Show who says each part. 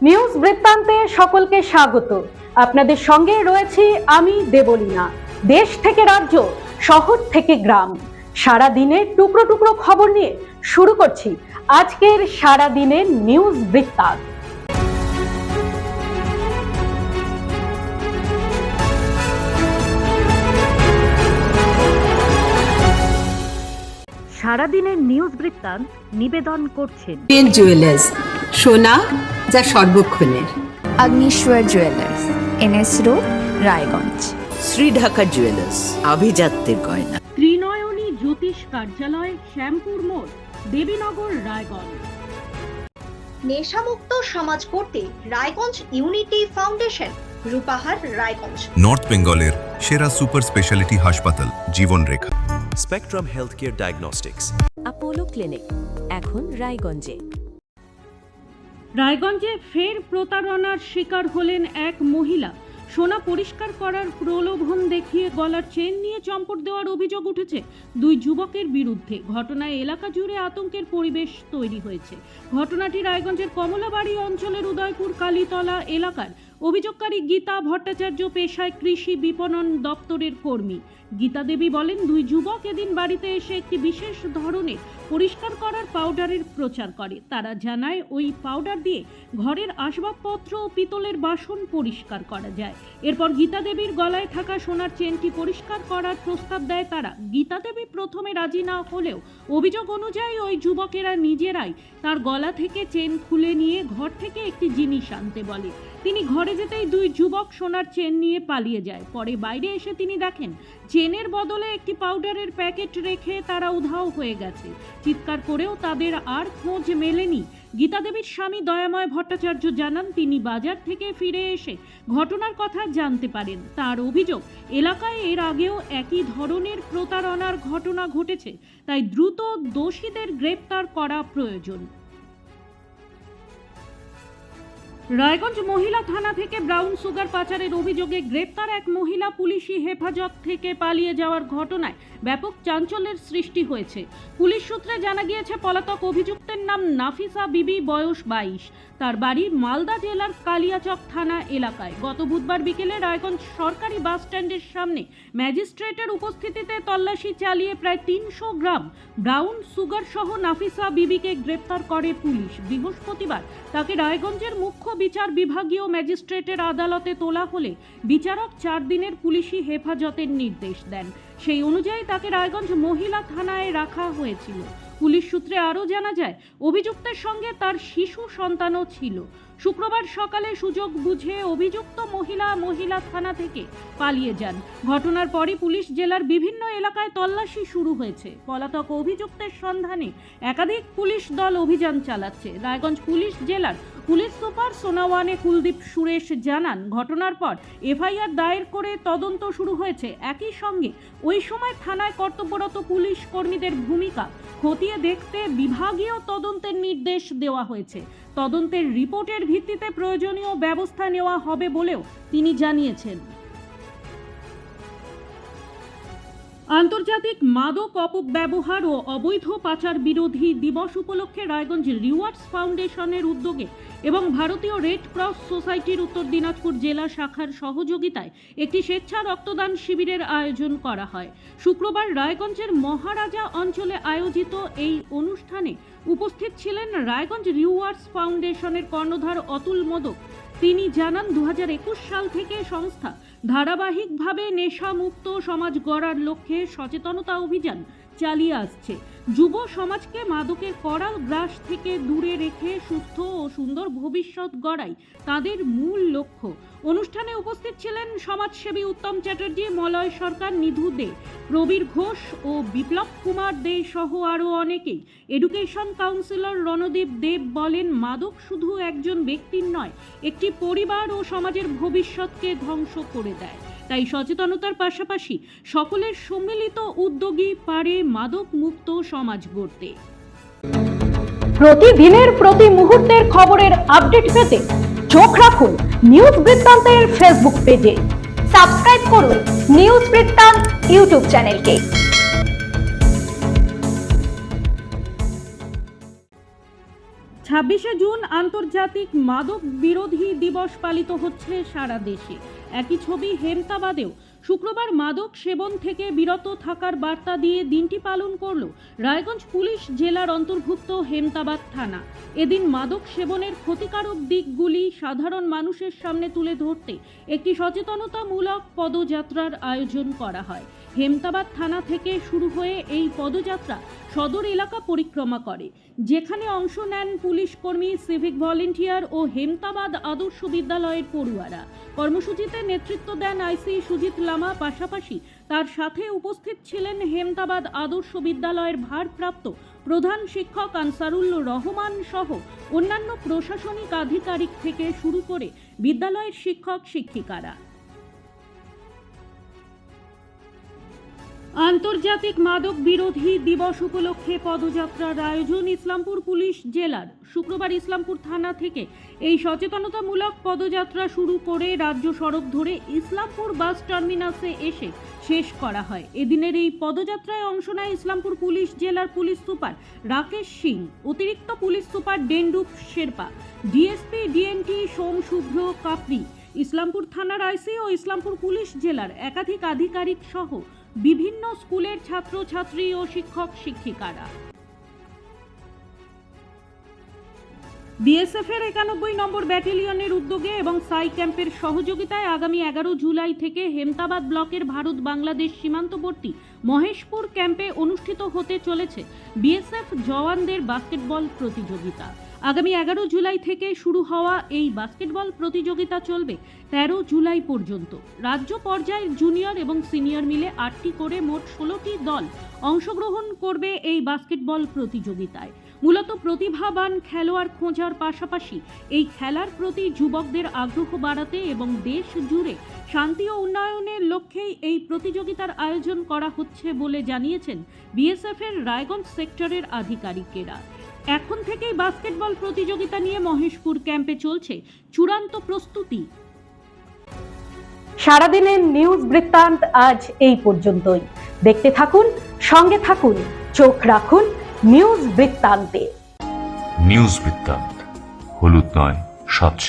Speaker 1: News বৃত্তান্তে সকলকে স্বাগত। আপনাদের সঙ্গে রয়েছি আমি দেবলীনা। দেশ থেকে রাজ্য, শহর থেকে গ্রাম, সারা দিনের টুকরো টুকরো খবর নিয়ে শুরু করছি আজকের সারা দিনের নিউজ বৃত্তান্ত। সারাদিনের নিউজ বৃত্তান্ত নিবেদন করছেন
Speaker 2: জুয়েলার্স, সোনা যা সর্বক্ষণের।
Speaker 3: Agnishwar jewellers, NS road, Raiganj.
Speaker 4: Shri Dhaka jewellers, আভিজাত্যের গয়না।
Speaker 1: ত্রিনয়নী জ্যোতিষ কার্যালয়, শ্যামপুর মোড়, দেবীনগর, রায়গঞ্জ।
Speaker 5: নেশামুক্ত সমাজ করতে Raiganj unity foundation, Rupahar, Raiganj.
Speaker 6: North বেঙ্গলের সেরা সুপার স্পেশালিটি হাসপাতাল Jibanrekha.
Speaker 7: Spectrum health care diagnostics,
Speaker 8: Apollo clinic, এখন রায়গঞ্জে।
Speaker 1: রায়গঞ্জে ফের প্রতারণার শিকার হলেন এক মহিলা। সোনা পরিষ্কার করার প্রলোভন দেখিয়ে গলার চেন নিয়ে চম্পট দেওয়ার অভিযোগ উঠেছে দুই যুবকের বিরুদ্ধে। ঘটনায় এলাকা জুড়ে আতঙ্কের পরিবেশ তৈরি হয়েছে। ঘটনাটি রায়গঞ্জের কমলাবাড়ি অঞ্চলের উদয়পুর কালীতলা এলাকার। অভিযোগকারী গীতা ভট্টাচার্য পেশায় কৃষি বিপণন দপ্তরের কর্মী। গীতা দেবী বলেন, দুই যুবক এদিন বাড়িতে এসে একটি বিশেষ ধরনের পরিষ্কার করার পাউডারের প্রচার করে। তারা জানায় ওই পাউডার দিয়ে ঘরের আসবাবপত্র ও পিতলের বাসন পরিষ্কার করা যায়। এরপর গীতা দেবীর গলায় থাকা সোনার চেনটি পরিষ্কার করার প্রস্তাব দেয় তারা। গীতা দেবী প্রথমে রাজি না হলেও অভিযোগ অনুযায়ী ওই যুবকেরা নিজেরাই তার গলা থেকে চেন খুলে নিয়ে ঘর থেকে একটি জিনিস আনতে বলে। তিনি ঘরে যেতেই দুই যুবক সোনার চেন নিয়ে পালিয়ে যায়। পরে বাইরে এসে তিনি দেখেন চেনের বদলে একটি পাউডারের প্যাকেট রেখে তারা উধাও হয়ে গেছে। চিৎকার করেও তাদের আর খোঁজ মেলেনি। গীতা দেবীর স্বামী দয়াময় ভট্টাচার্য জানান, তিনি বাজার থেকে ফিরে এসে ঘটনার কথা জানতে পারেন। তার অভিযোগ, এলাকায় এর আগেও একই ধরনের প্রতারণার ঘটনা ঘটেছে, তাই দ্রুত দোষীদের গ্রেপ্তার করা প্রয়োজন। রায়গঞ্জ মহিলা থানা থেকে ব্রাউন সুগার পাচারের অভিযোগে গ্রেপ্তার এক মহিলা পুলিশি হেফাজত থেকে পালিয়ে যাওয়ার ঘটনায় ব্যাপক চাঞ্চল্যের সৃষ্টি হয়েছে। পুলিশ সূত্রে জানা গিয়েছে, পলাতক অভিযুক্তের নাম নাফিসা বিবি, বয়স 22। তার বাড়ি মালদা জেলার কালিয়াচক থানা এলাকায়। গত বুধবার বিকেলে রায়গঞ্জ সরকারি বাস স্ট্যান্ডের সামনে ম্যাজিস্ট্রেটের উপস্থিতিতে তল্লাশি চালিয়ে প্রায় 300 গ্রাম ব্রাউন সুগার সহ নাফিসা বিবিকে গ্রেপ্তার করে পুলিশ। বৃহস্পতিবার তাকে রায়গঞ্জের মুখ্য বিচার বিভাগীয় ম্যাজিস্ট্রেটের আদালতে তোলা হলে বিচারক 4 দিনের পুলিশি হেফাজতের নির্দেশ দেন। সেই অনুযায়ী তাকে রায়গঞ্জ মহিলা থানায় রাখা হয়েছিল। পুলিশ সূত্রে আরও জানা যায়, অভিযুক্তের সঙ্গে তার শিশু সন্তানও ছিল। শুক্রবার সকালে সুযোগ বুঝে অভিযুক্ত মহিলা থানা থেকে পালিয়ে যান। ঘটনার পরই পুলিশ জেলার বিভিন্ন এলাকায় তল্লাশি শুরু হয়েছে। পলাতক অভিযুক্তের সন্ধানে একাধিক পুলিশ দল অভিযান চালাচ্ছে। রায়গঞ্জ পুলিশ জেলার পুলিশ সুপার সোনাওয়ানে কুলদীপ সুরেশ জানান, ঘটনার পর এফআইআর দায়ের করে তদন্ত শুরু হয়েছে। একই সঙ্গে ওই সময় থানায় কর্তব্যরত পুলিশ কর্মীদের ভূমিকা খতিয়ে দেখতে বিভাগীয় তদন্তের নির্দেশ দেওয়া হয়েছে। তদন্তের রিপোর্টের ভিত্তিতে প্রয়োজনীয় ব্যবস্থা নেওয়া হবে বলেও তিনি জানিয়েছেন। আন্তর্জাতিক মাদক অপব্যবহার ও অবৈধ পাচার বিরোধী দিবস উপলক্ষে রায়গঞ্জ রিওয়ার্ডস ফাউন্ডেশনের উদ্যোগে এবং ভারতীয় রেড ক্রস সোসাইটির উত্তর দিনাজপুর জেলা শাখার সহযোগিতায় একটি স্বেচ্ছা রক্তদান শিবিরের আয়োজন করা হয়। শুক্রবার রায়গঞ্জের মহারাজা অঞ্চলে আয়োজিত এই অনুষ্ঠানে উপস্থিত ছিলেন রায়গঞ্জ রিওয়ার্ডস ফাউন্ডেশনের কর্ণধার অতুল মোদক। তিনি জানান, 2021 সাল থেকে সংস্থা ধারাবাহিকভাবে নেশামুক্ত সমাজ গড়ার লক্ষ্যে সচেতনতা অভিযান চালিয়ে আসছে। যুব সমাজকে মাদকের করাল গ্রাস থেকে দূরে রেখে সুস্থ ও সুন্দর ভবিষ্যৎ গড়াই তাদের মূল লক্ষ্য। অনুষ্ঠানে উপস্থিত ছিলেন সমাজসেবী উত্তম চ্যাটার্জি, মলয় সরকার, নিধু দে, প্রবীর ঘোষ ও বিপ্লব কুমার দে সহ আরও অনেকেই। এডুকেশন কাউন্সিলর রণদীপ দেব বলেন, মাদক শুধু একজন ব্যক্তির নয়, একটি পরিবার ও সমাজের ভবিষ্যৎকে ধ্বংস করে দেয়। তাই সচেতনতার পাশাপাশি সকলের সম্মিলিত উদ্যোগই পারে মাদক মুক্ত সমাজ গড়তে। প্রতিদিনের প্রতি মুহূর্তের খবরের আপডেট পেতে চোখ রাখুন নিউজ বৃত্তান্তের ফেসবুক পেজে।
Speaker 5: সাবস্ক্রাইব করুন নিউজ বৃত্তান্ত ইউটিউব চ্যানেলকে।
Speaker 1: 26শে জুন আন্তর্জাতিক মাদক বিরোধী দিবস পালিত হচ্ছে সারা দেশে। একই ছবি হেমতাবাদেও শুক্রবার মাদক সেবন থেকে বিরত থাকার বার্তা দিয়ে দিনটি পালন করল রায়গঞ্জ পুলিশ জেলার অন্তর্ভুক্ত হেমতাবাদ থানা। এদিন মাদক সেবনের ক্ষতিকারক দিকগুলি সাধারণ মানুষের সামনে তুলে ধরতে একটি সচেতনতামূলক পদযাত্রার আয়োজন করা হয়। হেমতাবাদ থানা থেকে শুরু হয়ে এই পদযাত্রা সদর এলাকা পরিক্রমা করে, যেখানে অংশ নেন পুলিশ কর্মী, সিভিক ভলেন্টিয়ার ও হেমতাবাদ আদর্শ বিদ্যালয়ের পড়ুয়ারা। কর্মসূচিতে নেতৃত্ব দেন আইসি সুজিত লামা, পাশাপাশি তার সাথে উপস্থিত ছিলেন হেমতাবাদ আদর্শ বিদ্যালয়ের ভারপ্রাপ্ত প্রধান শিক্ষক আনসারুল রহমান সহ অন্যান্য প্রশাসনিক আধিকারিক থেকে শুরু করে বিদ্যালয়ের শিক্ষক শিক্ষিকারা। আন্তর্জাতিক মাদক বিরোধী দিবস উপলক্ষে পদযাত্রার আয়োজন ইসলামপুর পুলিশ জেলার। শুক্রবার ইসলামপুর থানা থেকে এই সচেতনতামূলক পদযাত্রা শুরু করে রাজ্য সড়ক ধরে ইসলামপুর বাস টার্মিনাসে এসে শেষ করা হয়। এদিনের এই পদযাত্রায় অংশ নেয় ইসলামপুর পুলিশ জেলার পুলিশ সুপার রাকেশ সিং, অতিরিক্ত police super Dendup Sherpa, DSP DNT Som Shubhra Kapri, Islampur থানার আইসি ও ইসলামপুর পুলিশ জেলার একাধিক আধিকারিক সহ বিভিন্ন স্কুলের ছাত্রছাত্রী ও শিক্ষক শিক্ষিকারা। বিএসএফের 91 নম্বর ব্যাটালিয়নের উদ্যোগে এবং সাই ক্যাম্পের সহযোগিতায় আগামী 11 জুলাই থেকে হেমতাবাদ ব্লকের ভারত বাংলাদেশ সীমান্তবর্তী মহেশপুর ক্যাম্পে অনুষ্ঠিত হতে চলেছে বিএসএফ জওয়ানদের বাস্কেটবল প্রতিযোগিতা। আগামী 11 জুলাই থেকে শুরু হওয়া এই বাস্কেটবল প্রতিযোগিতা চলবে 13 জুলাই পর্যন্ত। রাজ্য পর্যায়ে জুনিয়র এবং সিনিয়র মিলে 8টি করে মোট 16টি দল অংশগ্রহণ করবে এই বাস্কেটবল প্রতিযোগিতায়। মূলত প্রতিভাবান খেলোয়াড় খোঁজার পাশাপাশি এই খেলার প্রতি যুবকদের আগ্রহ বাড়াতে এবং দেশ জুড়ে শান্তি ও উন্নয়নের লক্ষ্যেই এই প্রতিযোগিতার আয়োজন করা হচ্ছে বলে জানিয়েছেন বিএসএফের রায়গঞ্জ সেক্টরের আধিকারিকেরা। এখন থেকেই বাস্কেটবল প্রতিযোগিতা নিয়ে মহেশপুর ক্যাম্পে চলছে চূড়ান্ত প্রস্তুতি।
Speaker 9: সারাদিনের নিউজ বৃত্তান্ত আজ এই পর্যন্তই। দেখতে থাকুন, সঙ্গে থাকুন, চোখ রাখুন নিউজ বৃত্তান্তে।
Speaker 10: নিউজ বৃত্তান্ত, হলুদ নয়, স্বচ্ছ।